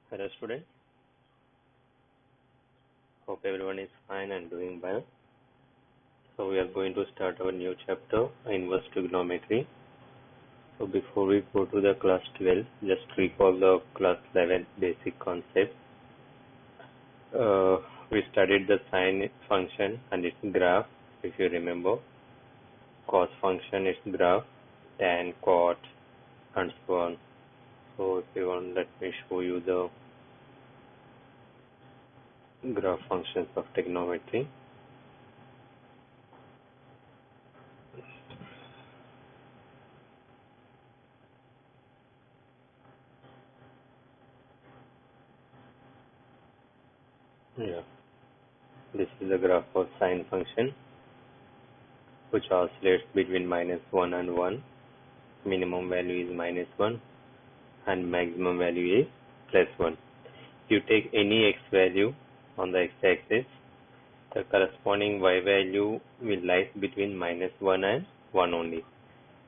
Hello students, hope everyone is fine and doing well. So we are going to start our new chapter, inverse trigonometry. So before we go to the class 12, just recall the class 11 basic concept. We studied the sine function and its graph, if you remember. Cos function, its graph, tan, cot, and so on. So if you want, let me show you the graph functions of trigonometry. Yeah, this is the graph of sine function, which oscillates between -1 and 1. Minimum value is -1 and maximum value is +1. You take any x value on the x-axis, the corresponding y value will lie between -1 and 1 only.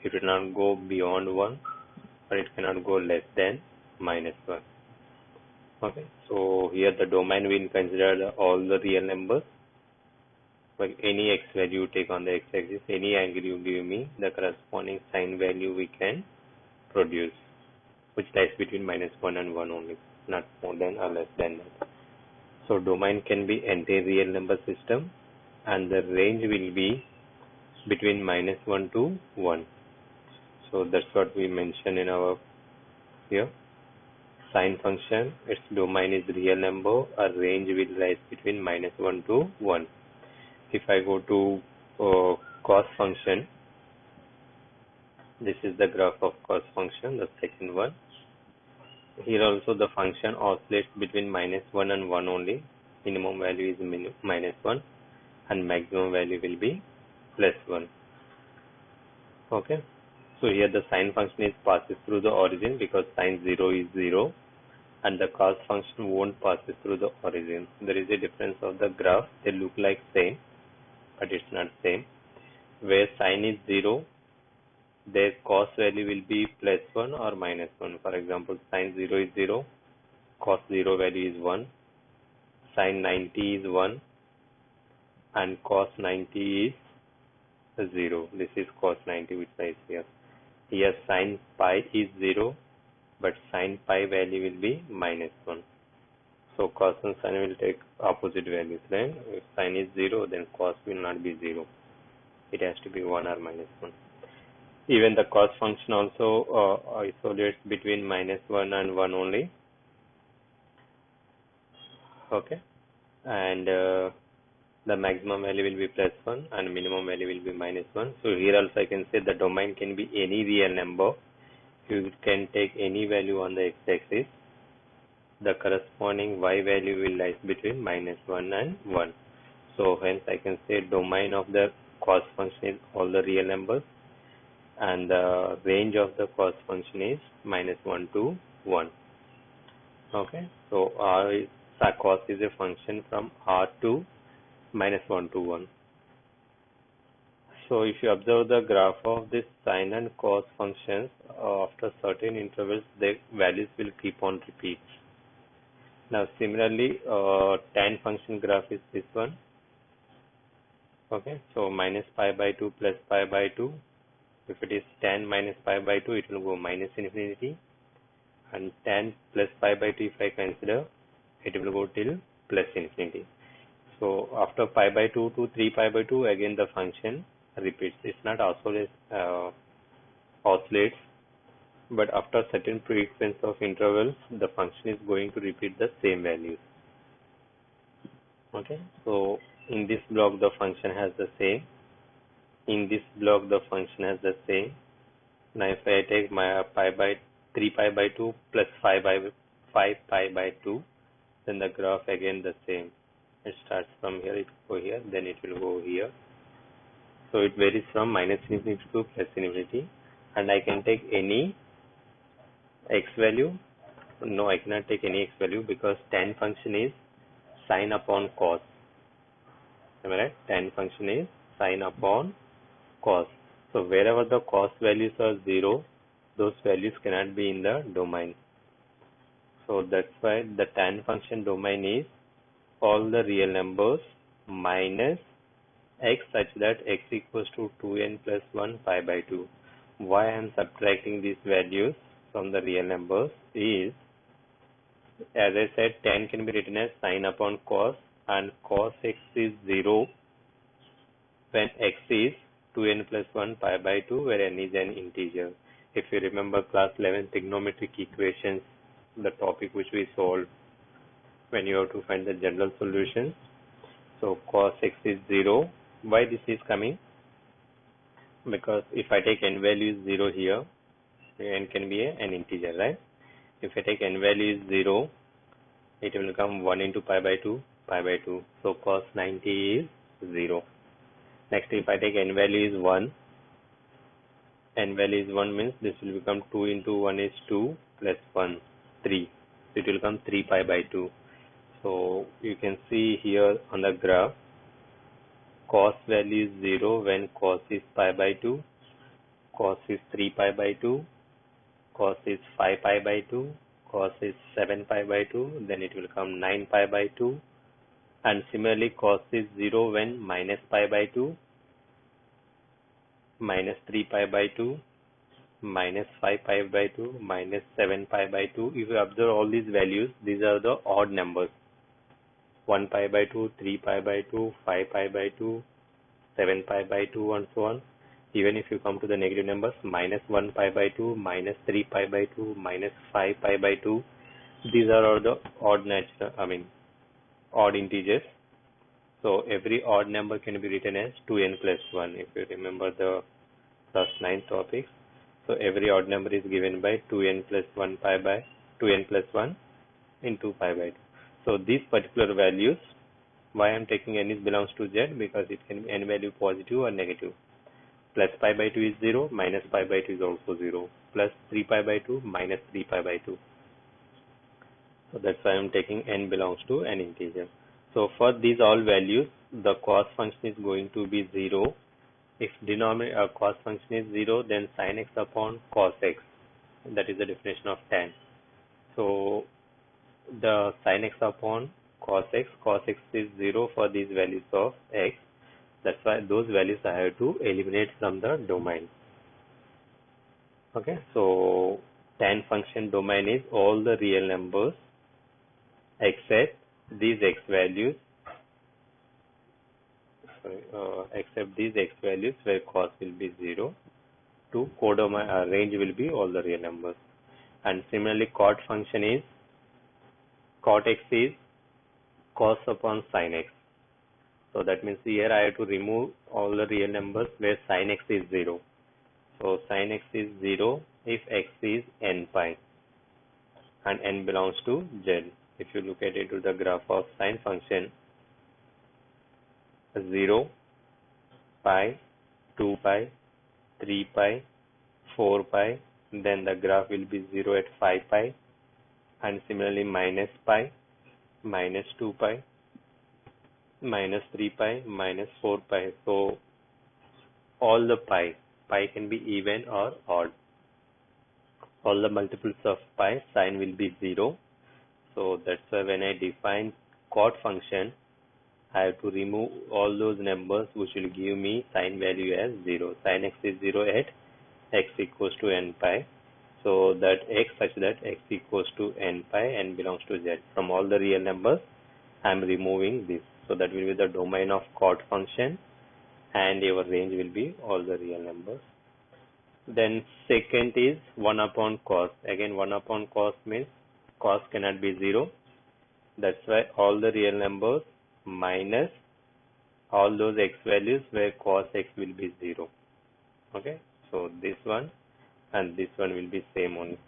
It will not go beyond 1, or it cannot go less than -1. Okay, so here the domain will consider all the real numbers. Like any x value you take on the x-axis, any angle you give me, the corresponding sine value we can produce, which lies between -1 and 1 only, not more than or less than that. So domain can be entire real number system, and the range will be between -1 to 1. So that's what we mentioned in our here. Sine function, its domain is real number, our range will lie between -1 to 1. If I go to cos function, this is the graph of cos function, the second one. Here also the function oscillates between -1 and 1 only. Minimum value is -1 and maximum value will be +1. Okay. So here the sine function is passes through the origin because sine 0 is 0, and the cos function won't passes through the origin. There is a difference of the graph. They look like same, but it's not same. Where sine is 0, their cos value will be +1 or -1. For example, sine 0 is 0, cos 0 value is 1, sine 90 is 1, and cos 90 is 0. This is cos 90 which is here. Here sine pi is 0, but sine pi value will be -1. So cos and sine will take opposite values. Then if sine is 0, then cos will not be 0. It has to be 1 or -1. Even the cos function also isolates between -1 and 1 only. Okay. And the maximum value will be +1 and minimum value will be -1. So here also I can say the domain can be any real number. You can take any value on the x-axis. The corresponding y value will lie between -1 and 1. So hence I can say domain of the cos function is all the real numbers, and the range of the cos function is -1 to 1. Okay, so cos is a function from R to -1 to 1. So if you observe the graph of this sine and cos functions, after certain intervals, the values will keep on repeat. Now similarly, tan function graph is this one. Okay, so -pi/2 plus pi/2. If it is tan minus pi/2, it will go -infinity, and tan plus pi/2, if I consider, it will go till +infinity. So after pi/2 to 3pi/2, again the function repeats. It's not oscillates, but after certain frequency of intervals, the function is going to repeat the same values. Okay, so in this block the function has the same. In this block the function has the same. Now if I take my 3pi/2 plus 5pi/2, then the graph again the same. It starts from here, it will go here, then it will go here. So it varies from -infinity to +infinity, and I can take any x value. No, I cannot take any x value because tan function is sine upon cos. Am I right? Tan function is sine upon cos. So wherever the cos values are 0, those values cannot be in the domain. So that's why the tan function domain is all the real numbers minus x such that x equals to 2n plus 1 pi by 2. Why I am subtracting these values from the real numbers is, as I said, tan can be written as sine upon cos, and cos x is 0 when x is 2n plus 1 pi by 2, where n is an integer. If you remember class 11 trigonometric equations, the topic which we solved when you have to find the general solution. So cos x is 0. Why this is coming? Because if I take n value is 0 here, n can be an integer, right? If I take n value is 0, it will become 1 into pi by 2, pi by 2. So cos 90 is 0. Next, if I take n value is 1, n value is 1 means this will become 2 into 1 is 2 plus 1, 3. So it will become 3 pi by 2. So you can see here on the graph, cos value is 0 when cos is pi by 2, cos is 3 pi by 2, cos is 5 pi by 2, cos is 7 pi by 2, then it will come 9 pi by 2, and similarly cos is 0 when minus pi by 2, minus 3 pi by 2, minus 5 pi by 2, minus 7 pi by 2. If you observe all these values, these are the odd numbers. 1 pi by 2, 3 pi by 2, 5 pi by 2, 7 pi by 2, and so on. Even if you come to the negative numbers, minus 1 pi by 2, minus 3 pi by 2, minus 5 pi by 2, these are all the odd integers. So every odd number can be written as 2n plus 1 if you remember the class 9 topics. So every odd number is given by 2n plus 1 pi by 2n plus 1 into pi by 2. So these particular values, why I am taking n is belongs to z, because it can be n value positive or negative. Plus pi by 2 is 0, minus pi by 2 is also 0, plus 3 pi by 2, minus 3 pi by 2. So that's why I am taking n belongs to an integer. So for these all values, the cos function is going to be 0. If denominator cos function is 0, then sin x upon cos x. That is the definition of tan. So the sin x upon cos x is 0 for these values of x. That's why those values I have to eliminate from the domain. Okay, so tan function domain is all the real numbers except these x values, except these x values where cos will be 0. To codomain range will be all the real numbers. And similarly, cot function is cot x is cos upon sin x. So that means here I have to remove all the real numbers where sin x is 0. So sin x is 0 if x is n pi and n belongs to z. If you look at it to the graph of sine function, 0, pi, 2 pi, 3 pi, 4 pi, then the graph will be 0 at 5 pi, and similarly minus pi, minus 2 pi, minus 3 pi, minus 4 pi. So all the pi can be even or odd. All the multiples of pi, sine will be 0. So that's why when I define cot function, I have to remove all those numbers which will give me sine value as 0. Sin x is 0 at x equals to n pi. So that x such that x equals to n pi, n belongs to z. From all the real numbers, I am removing this. So that will be the domain of cot function, and your range will be all the real numbers. Then second is 1 upon cos. Again, 1 upon cos means cos cannot be 0. That's why all the real numbers minus all those x values where cos x will be 0. Okay, so this one and this one will be same only.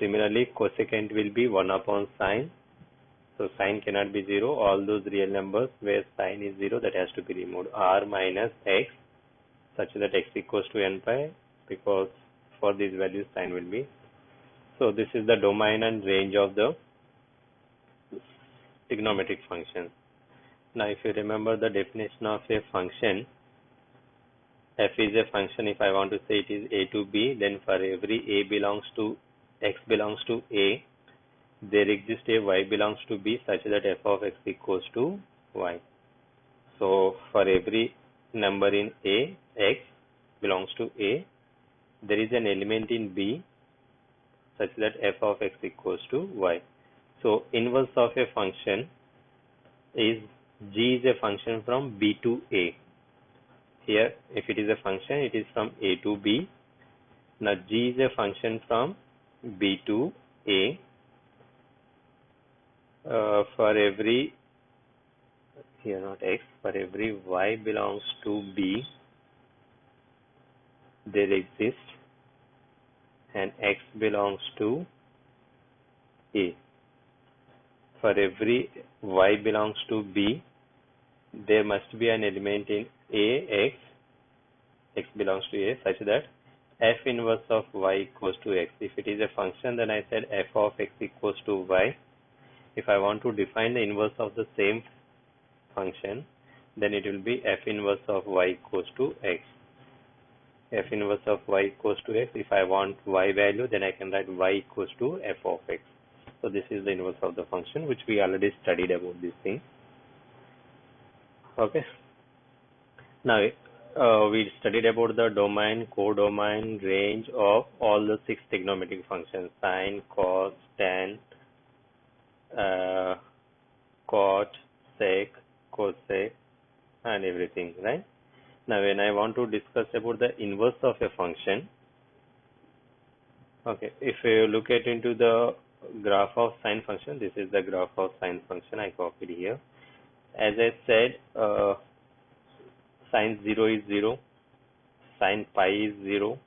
Similarly, cosecant will be 1 upon sine. So sine cannot be 0. All those real numbers where sine is 0, that has to be removed. R minus x such that x equals to n pi, because for these values sine will be. So this is the domain and range of the trigonometric function. Now if you remember the definition of a function, f is a function. If I want to say it is a to b, then for every a belongs to x belongs to a, there exists a y belongs to B such that f of x equals to y. So for every number in A, x belongs to A, there is an element in B such that f of x equals to y. So inverse of a function is g is a function from B to A. Here, if it is a function, it is from A to B. Now g is a function from B to A. For every, here not x, for every y belongs to B, there exists and x belongs to A. For every y belongs to B, there must be an element in A, x belongs to A, such that f inverse of y equals to x. If it is a function, then I said f of x equals to y. If I want to define the inverse of the same function, then it will be f inverse of y equals to x. F inverse of y equals to x. If I want y value, then I can write y equals to f of x. So this is the inverse of the function, which we already studied about this thing. Okay. Now we studied about the domain, codomain, range of all the 6 trigonometric functions: sine, cos, tan, cot, sec, cosec, and everything, right? Now when I want to discuss about the inverse of a function, okay, if you look at into the graph of sine function, this is the graph of sine function I copied here. As I said, sine 0 is 0, sine pi is 0,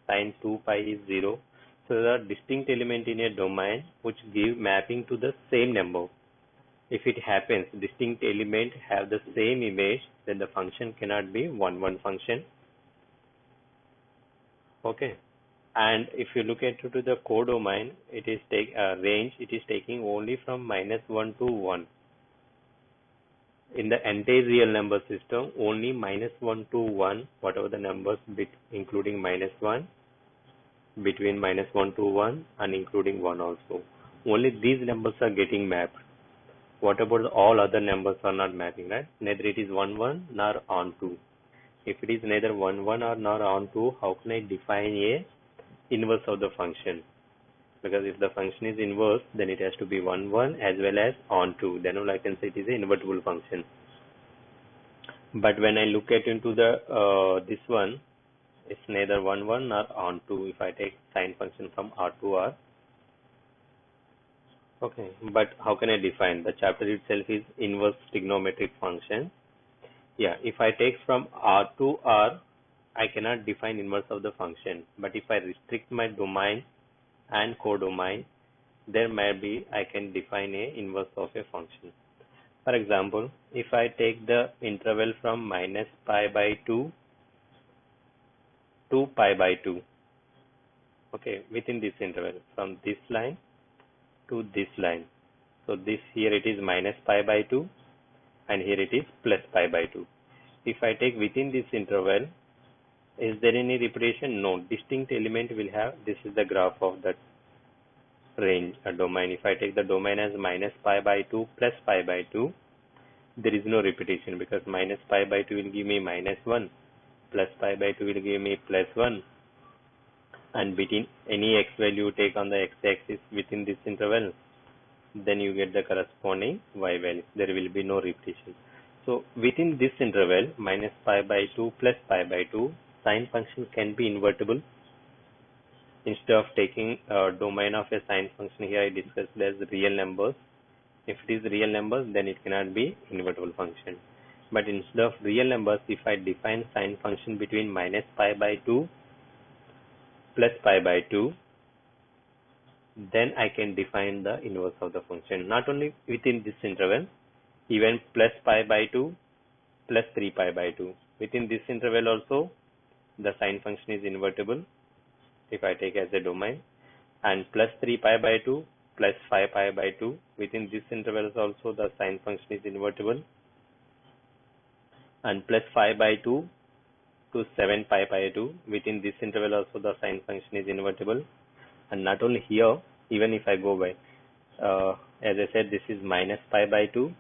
sine 2 pi is 0. So there are distinct elements in a domain which give mapping to the same number. If it happens, distinct elements have the same image, then the function cannot be 1-1 function. Okay. And if you look at to the codomain, it is range, it is taking only from -1 to 1. In the entire real number system, only -1 to 1, whatever the numbers including -1, between -1 to 1, and including 1 also. Only these numbers are getting mapped. What about all other numbers are not mapping, right? Neither it is 1-1 nor onto. If it is neither 1-1 or nor onto, how can I define a inverse of the function? Because if the function is inverse, then it has to be 1-1 as well as onto. Then all I can say it is an invertible function. But when I look at into the this one, it's neither 1-1 nor onto. If I take sine function from R to R. Okay, but how can I define? The chapter itself is inverse trigonometric function. Yeah, if I take from R to R, I cannot define inverse of the function. But if I restrict my domain and codomain, there might be I can define a inverse of a function. For example, if I take the interval from -pi/2 to pi/2, okay, within this interval from this line to this line. So this here it is -pi/2 and here it is +pi/2. If I take within this interval, is there any repetition? No. Distinct element will have, this is the graph of that range, a domain. If I take the domain as -pi/2 +pi/2, there is no repetition because -pi/2 will give me -1, +pi/2 will give me +1, and between any x value you take on the x-axis within this interval, then you get the corresponding y value. There will be no repetition. So within this interval, -pi/2 +pi/2, sine function can be invertible. Instead of taking a domain of a sine function, here I discussed as real numbers. If it is real numbers, then it cannot be invertible function. But instead of real numbers, if I define sine function between -pi/2 +pi/2, then I can define the inverse of the function. Not only within this interval, even +pi/2 +3pi/2. Within this interval also, the sine function is invertible if I take as a domain, and +3pi/2 +5pi/2. Within this interval also, the sine function is invertible, and +5/2 to 7pi/2. Within this interval also, the sine function is invertible. And not only here, even if I go by As I said, this is minus pi by 2,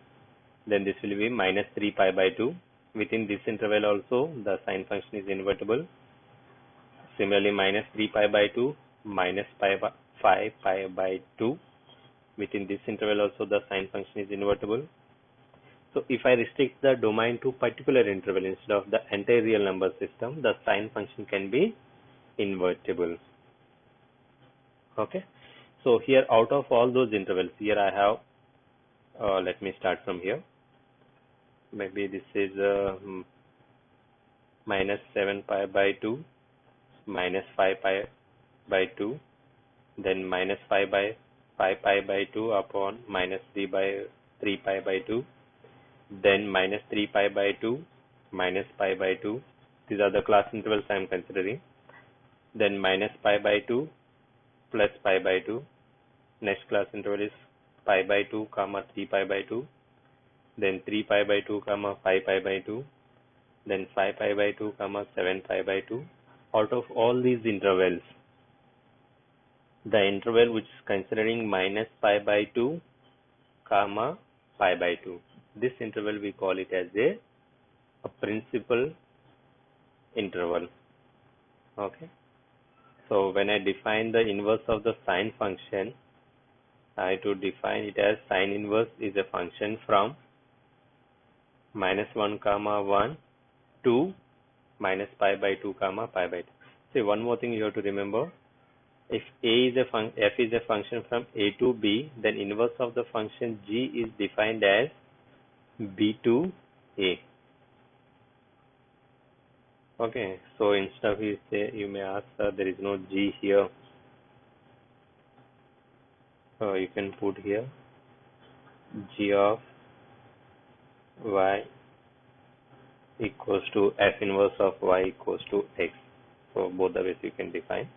then this will be minus 3 pi by 2. Within this interval also, the sine function is invertible. Similarly, minus 3 pi by 2, minus 5 pi by 2. Within this interval also, the sine function is invertible. So if I restrict the domain to particular interval instead of the entire real number system, the sine function can be invertible. Okay. So here, out of all those intervals, here I have, let me start from here. Maybe this is minus 7 pi by 2, minus 5 pi by 2, then minus 5 pi by 2 upon minus 3 pi by 2, then minus 3 pi by 2, minus pi by 2. These are the class intervals I am considering. Then minus pi by 2 plus pi by 2. Next class interval is pi by 2 comma 3 pi by 2. Then 3 pi by 2 comma 5 pi by 2. Then 5 pi by 2 comma 7 pi by 2. Out of all these intervals, the interval which is considering minus pi by 2 comma pi by 2, this interval we call it as a principal interval. Okay. So when I define the inverse of the sine function, I have to define it as sine inverse is a function from minus 1 comma 1 to minus pi by 2 comma pi by 2. See, one more thing you have to remember. If f is a function from a to b, then inverse of the function g is defined as b to a. Okay, so instead of you may ask, there is no g here. So you can put here g of y equals to f inverse of y equals to x. So both the ways you can define.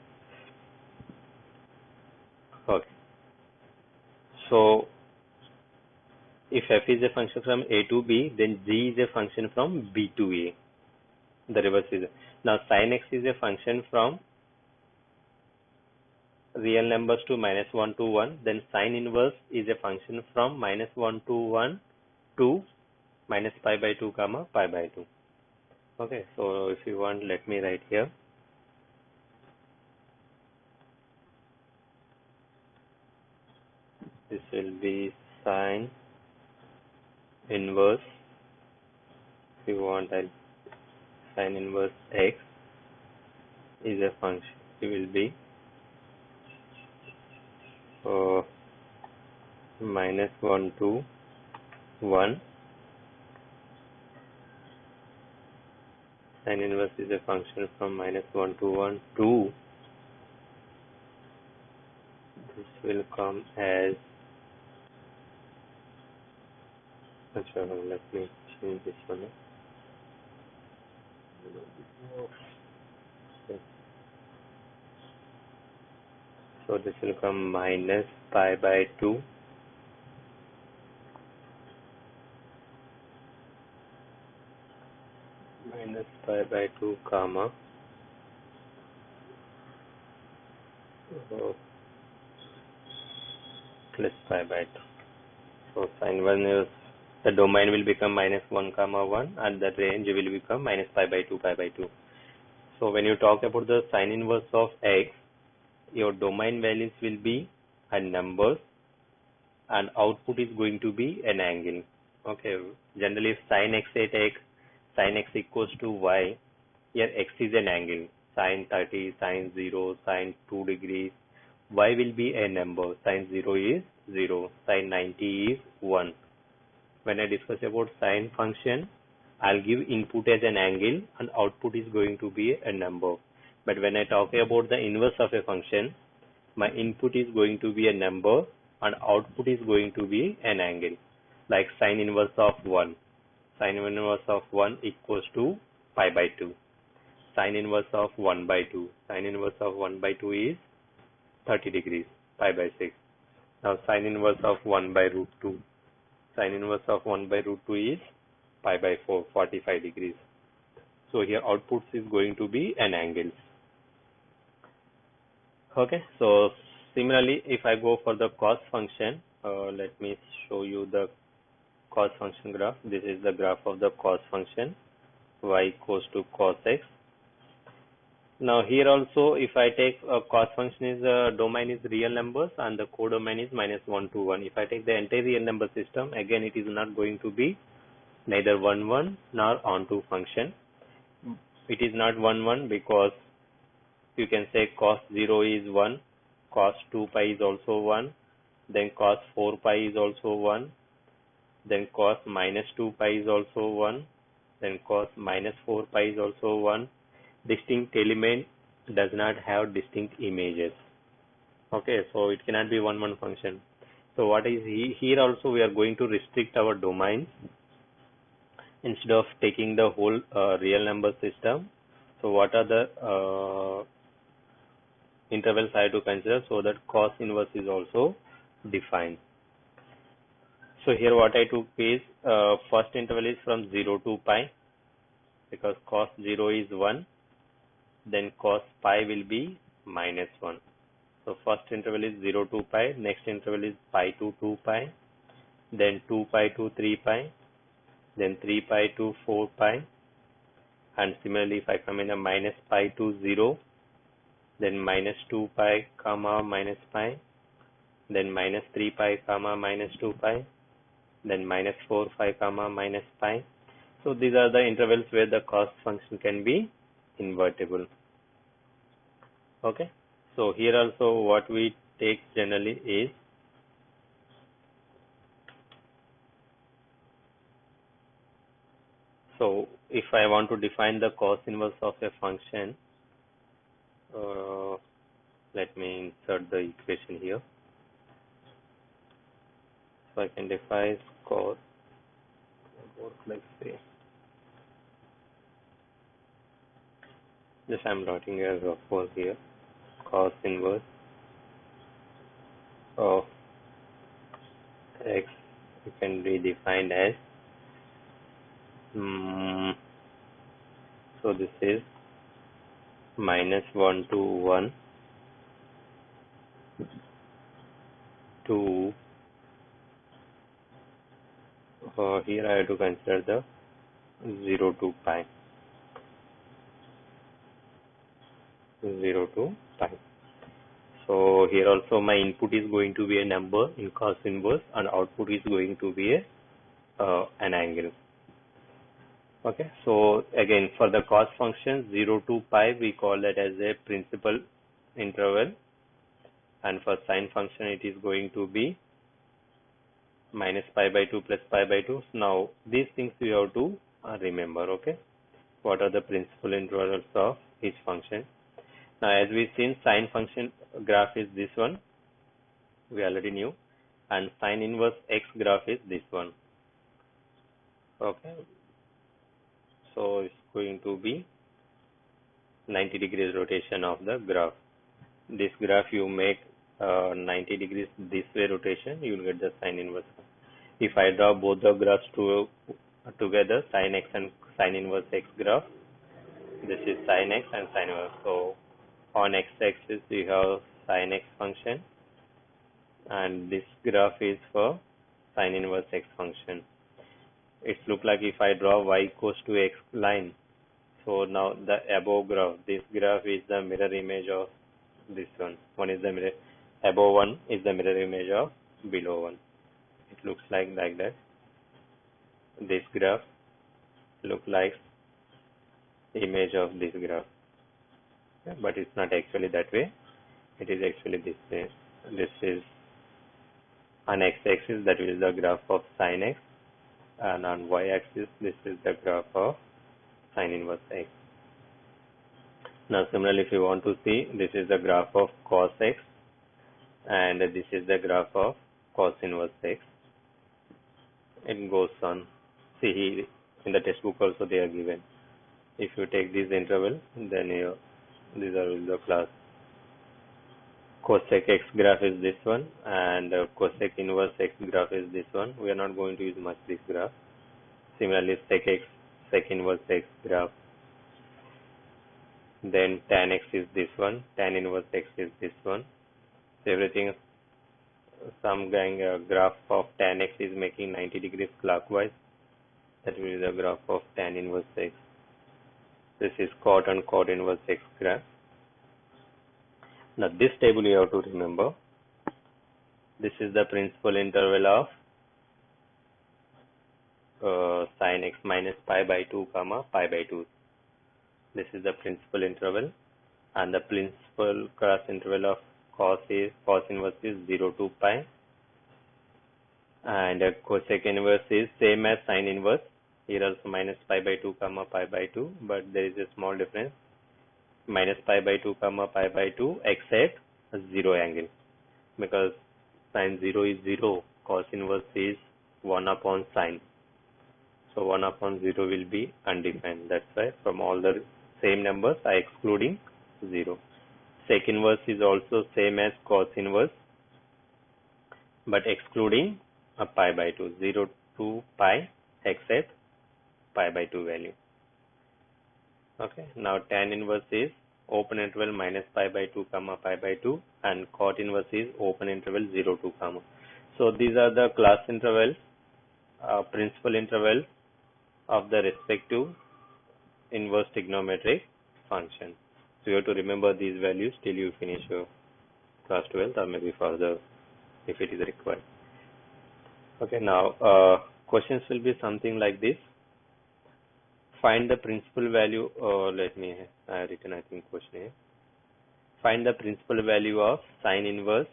Okay. So if f is a function from a to b, then g is a function from b to a. The reverse is now sin x is a function from real numbers to minus 1 to 1. Then sin inverse is a function from minus 1 to 1 to minus pi by 2 comma pi by 2. Okay, so if you want, let me write here. This will be sin inverse. If you want, I'll sin inverse x is a function. It will be minus 1 to 1. Sin inverse is a function from minus 1 to 1 to, this will come as, let me change this one. So this will come minus pi by 2 minus pi by 2 comma plus pi by 2. So sin 1 is, the domain will become minus 1 comma 1 and the range will become minus pi by 2 pi by 2. So when you talk about the sin inverse of x, your domain values will be a number and output is going to be an angle. Okay, generally if sin x at x, sin x equals to y, here x is an angle, sin 30, sin 0, sin 2 degrees, y will be a number, sin 0 is 0, sin 90 is 1. When I discuss about sine function, I'll give input as an angle and output is going to be a number. But when I talk about the inverse of a function, my input is going to be a number and output is going to be an angle. Like sine inverse of 1. Sine inverse of 1 equals to pi by 2. Sine inverse of 1 by 2. Sine inverse of 1 by 2 is 30 degrees, pi by 6. Now sine inverse of 1 by root 2. Sine inverse of 1 by root 2 is pi by 4, 45 degrees. So here output is going to be an angle. Okay, so similarly, if I go for the cos function, Let me show you the cos function graph. This is the graph of the cos function, y equals to cos x. Now here also, if I take a cos function is domain is real numbers and the codomain is -1 to 1. If I take the entire real number system, again it is not going to be neither 1 1 nor onto function. It is not 1 1 because you can say cos 0 is 1, cos 2 pi is also 1, then cos 4 pi is also 1, then cos -2 pi is also 1, then cos -4 pi is also 1. Distinct element does not have distinct images. Okay, so it cannot be 1 1 function. So what is here also we are going to restrict our domains instead of taking the whole real number system. So what are the intervals I have to consider so that cos inverse is also defined. So here what I took is first interval is from 0 to pi because cos 0 is 1, then cos pi will be -1. So first interval is 0 to pi, next interval is pi to 2 pi, then 2 pi to 3 pi, then 3 pi to 4 pi, and similarly if I come in a minus pi to 0, then -2 pi comma minus pi, then -3 pi comma -2 pi, then -4 pi comma minus pi. So these are the intervals where the cos function can be invertible. Okay, so here also what we take generally is so if I want to define the cos inverse of a function, let me insert the equation here. So I can define cos, let's say, just I'm writing a rough here, cos inverse of x you can redefine as so this is -1 to 1 to here I have to consider the 0 to pi. 0 to pi. So here also my input is going to be a number in cos inverse and output is going to be a an angle. Okay, so again for the cos function 0 to pi we call that as a principal interval, and for sine function it is going to be -pi/2 plus pi/2. Now these things you have to remember. Okay, what are the principal intervals of each function? Now as we seen, sine function graph is this one, we already knew, and sine inverse x graph is this one. Okay, so it's going to be 90 degrees rotation of the graph. This graph you make 90 degrees this way rotation, you will get the sine inverse. If I draw both the graphs together, sine x and sine inverse x graph, this is sine x and sine inverse. So on x-axis we have sine x function, and this graph is for sine inverse x function. It looks like if I draw y equals to x line, so now the above graph, this graph is the mirror image of this one. One is the mirror, above one is the mirror image of below one. It looks like that. This graph look like image of this graph, but it's not actually that way. It is actually this way. This is on x-axis, that is the graph of sine x, and on y-axis this is the graph of sine inverse x. Now similarly, if you want to see, this is the graph of cos x and this is the graph of cos inverse x. It goes on. See here in the textbook also they are given. If you take this interval, then these are the class. Cosec x graph is this one, and cosec inverse x graph is this one. We are not going to use much this graph. Similarly, sec x, sec inverse x graph. Then tan x is this one, tan inverse x is this one. So everything some graph of tan x is making 90 degrees clockwise. That will be the graph of tan inverse x. This is cot and cot inverse x graph. Now this table you have to remember. This is the principal interval of sin x minus pi by 2 comma pi by 2. This is the principal interval, and the principal cross interval of cos inverse is 0 to pi, and cosec inverse is same as sin inverse. Here also minus pi by 2 comma pi by 2, but there is a small difference. Minus pi by 2 comma pi by 2 except 0 angle, because sin 0 is 0, cos inverse is 1 upon sin. So 1 upon 0 will be undefined. That's why from all the same numbers I excluding 0. Sec inverse is also same as cos inverse, but excluding a pi by 2, 0 to pi except pi by 2 value. Okay, now tan inverse is open interval minus pi by 2 comma pi by 2, and cot inverse is open interval 0 to comma. So these are the class intervals, principal intervals of the respective inverse trigonometric function. So you have to remember these values till you finish your class 12, or maybe further if it is required. Okay, now questions will be something like this. Find the principal value, I have written I think question here. Find the principal value of sin inverse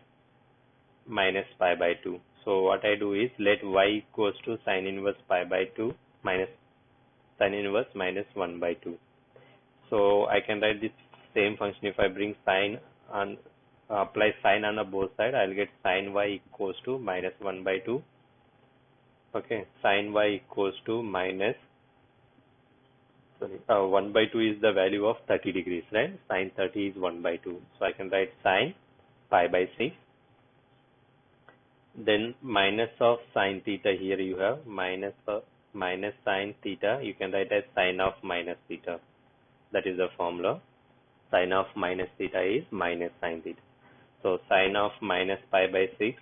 minus pi by 2. So what I do is, let y equals to sin inverse pi by 2 minus sin inverse minus 1 by 2. So I can write this same function. If I bring sin and apply sin on both sides, I'll get sin y equals to minus 1 by 2. Okay, sin y equals to minus 1 by 2 is the value of 30 degrees, right? Sin 30 is 1 by 2. So I can write sin pi by 6. Then minus of sin theta, here you have minus sin theta, you can write as sin of minus theta. That is the formula. Sin of minus theta is minus sin theta. So sin of minus pi by 6.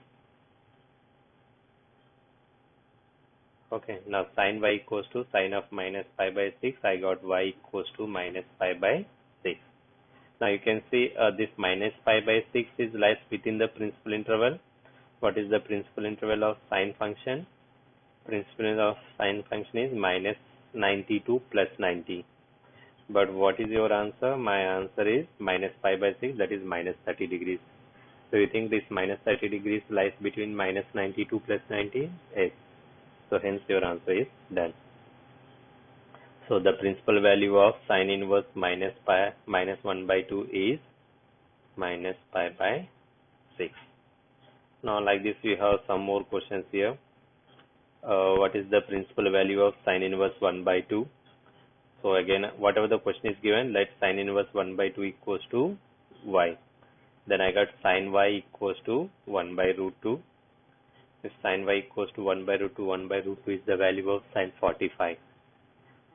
Okay, now sin y equals to sin of minus pi by 6. I got y equals to minus pi by 6. Now you can see this minus pi by 6 lies within the principal interval. What is the principal interval of sine function? Principal of sine function is minus 90 to plus 90. But what is your answer? My answer is minus pi by 6, that is minus 30 degrees. So you think this minus 30 degrees lies between minus 90 to plus 90? Yes. So hence your answer is done. So the principal value of sine inverse minus 1 by 2 is minus pi by 6. Now like this we have some more questions here. What is the principal value of sine inverse 1 by 2? So again, whatever the question is given, let sine inverse 1 by 2 equals to y. Then I got sin y equals to 1 by root 2. If sin y equals to 1 by root 2, 1 by root 2 is the value of sin 45.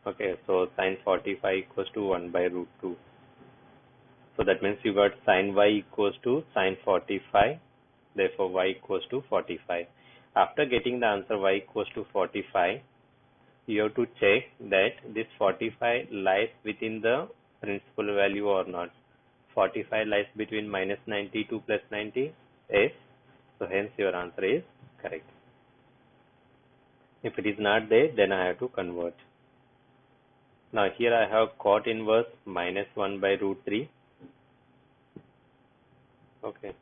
Okay, so sin 45 equals to 1 by root 2. So that means you got sin y equals to sin 45. Therefore, y equals to 45. After getting the answer y equals to 45, you have to check that this 45 lies within the principal value or not. 45 lies between minus 90 to plus 90. Yes. So hence your answer is correct. If it is not there, then I have to convert. Now here I have cot inverse minus 1 by root 3. Okay.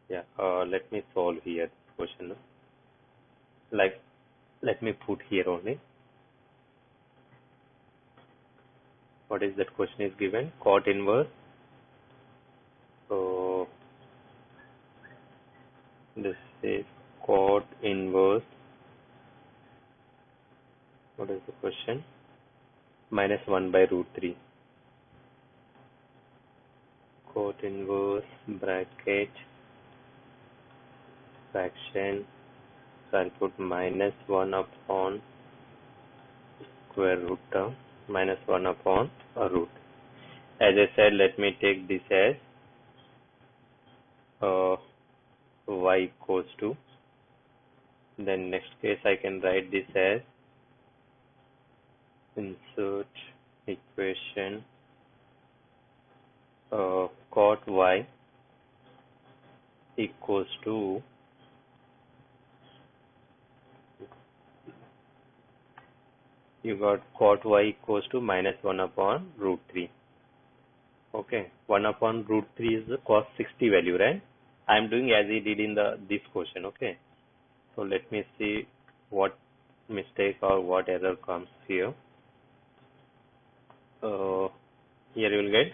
Yeah, let me solve here this question. Like, let me put here only. What is that question is given? Cot inverse. So this is cot inverse. What is the question? Minus 1 by root 3. Cot inverse bracket fraction. So I'll put minus 1 upon square root term, minus 1 upon a root. As I said, let me take this as y equals to, then next case I can write this as insert equation cot y equals to you got cot y equals to minus 1 upon root 3. Okay, 1 upon root 3 is the cos 60 value, right? I am doing as he did in this question. Okay, so let me see what mistake or what error comes here. Here you will get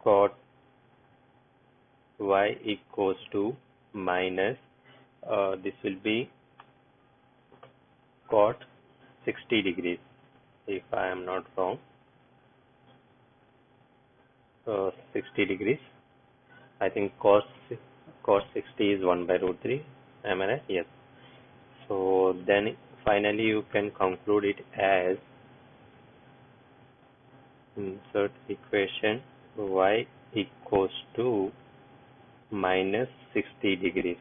cot y equals to minus this will be cot 60 degrees if I am not wrong. 60 degrees. I think cos 60 is 1 by root 3. Am I right? Yes. So then finally you can conclude it as insert equation y equals to minus 60 degrees.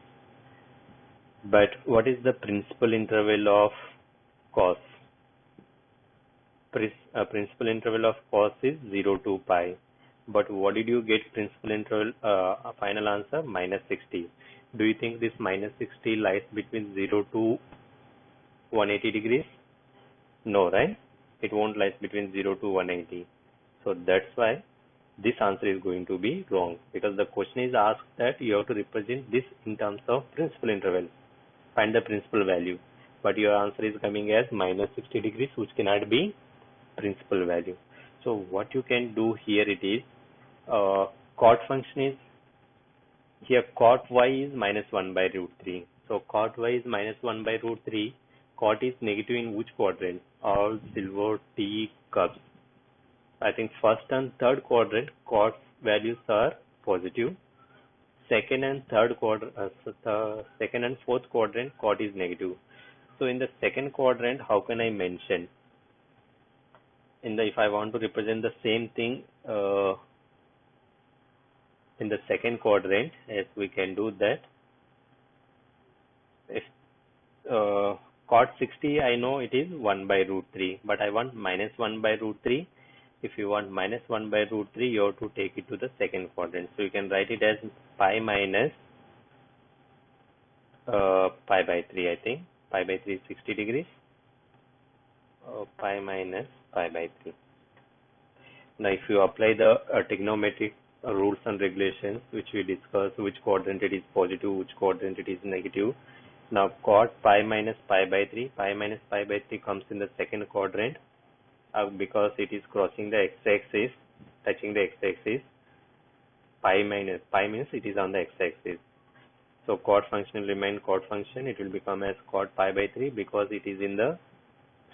But what is the principal interval of cos? Principal interval of cos is 0 to pi. But what did you get principal interval final answer? Minus 60. Do you think this minus 60 lies between 0 to 180 degrees? No, right? It won't lie between 0 to 180. So that's why this answer is going to be wrong, because the question is asked that you have to represent this in terms of principal interval. Find the principal value. But your answer is coming as minus 60 degrees, which cannot be principal value. So what you can do here, it is cot function is here cot y is minus 1 by root 3. So cot y is minus 1 by root 3. Cot is negative in which quadrant? All silver tea cups. I think first and third quadrant cot values are positive. Second and second and fourth quadrant cot is negative. So in the second quadrant, how can I mention? If I want to represent the same thing in the second quadrant, yes, we can do that. If cot 60, I know it is 1 by root 3, but I want minus 1 by root 3. If you want minus 1 by root 3, you have to take it to the second quadrant. So you can write it as pi minus pi by 3, I think. Pi by 3 is 60 degrees. Pi minus pi by 3. Now, if you apply the trigonometric rules and regulations, which we discussed, which quadrant it is positive, which quadrant it is negative. Now, cot pi minus pi by 3. Pi minus pi by 3 comes in the second quadrant because it is crossing the x-axis, touching the x-axis. Pi means it is on the x-axis. So cot function will remain cot function. It will become as cot pi by 3 because it is in the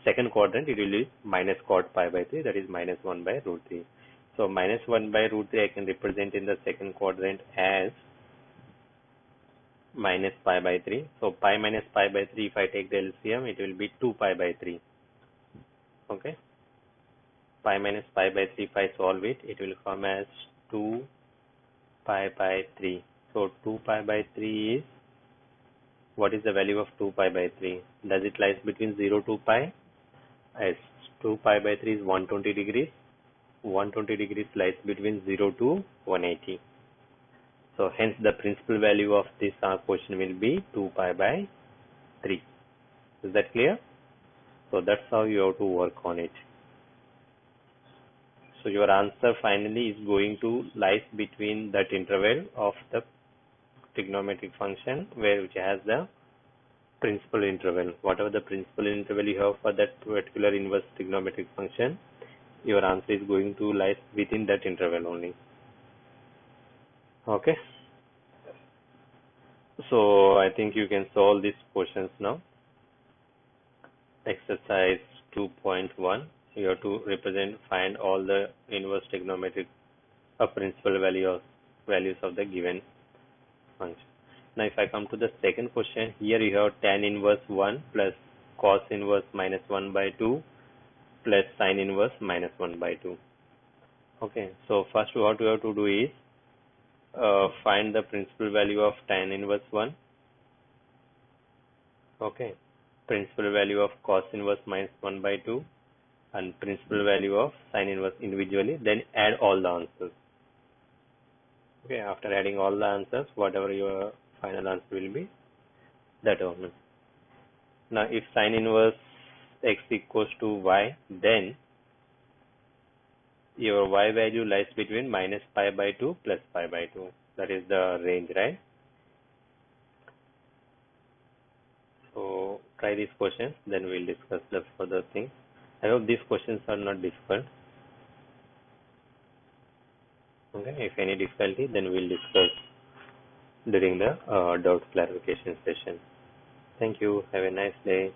second quadrant. It will be minus cot pi by 3, that is minus 1 by root 3. So minus 1 by root 3 I can represent in the second quadrant as minus pi by 3. So pi minus pi by 3, if I take the LCM, it will be 2 pi by 3. Okay. Pi minus pi by 3, if I solve it, it will come as 2 pi by 3. So 2 pi by 3 is, what is the value of 2 pi by 3? Does it lies between 0 to pi? As 2 pi by 3 is 120 degrees. 120 degrees lies between 0 to 180. So hence the principal value of this question will be 2 pi by 3. Is that clear? So that's how you have to work on it. So your answer finally is going to lie between that interval of the trigonometric function which has the principal interval. Whatever the principal interval you have for that particular inverse trigonometric function, your answer is going to lie within that interval only. Okay. So I think you can solve these questions now. Exercise 2.1. You have to find all the inverse trigonometric principal values of the given function. Now if I come to the second question, here you have tan inverse 1 plus cos inverse minus 1 by 2 plus sin inverse minus 1 by 2. Okay, so first what we have to do is find the principal value of tan inverse 1. Okay. Principal value of cos inverse minus 1 by 2 and principal value of sin inverse individually. Then add all the answers. Okay. After adding all the answers, whatever your final answer will be, that only. Now, if sin inverse x equals to y, then your y value lies between minus pi by 2 plus pi by 2. That is the range, right? So try these questions, then we'll discuss the further things. I hope these questions are not difficult. Okay, if any difficulty, then we'll discuss during the doubt clarification session. Thank you. Have a nice day.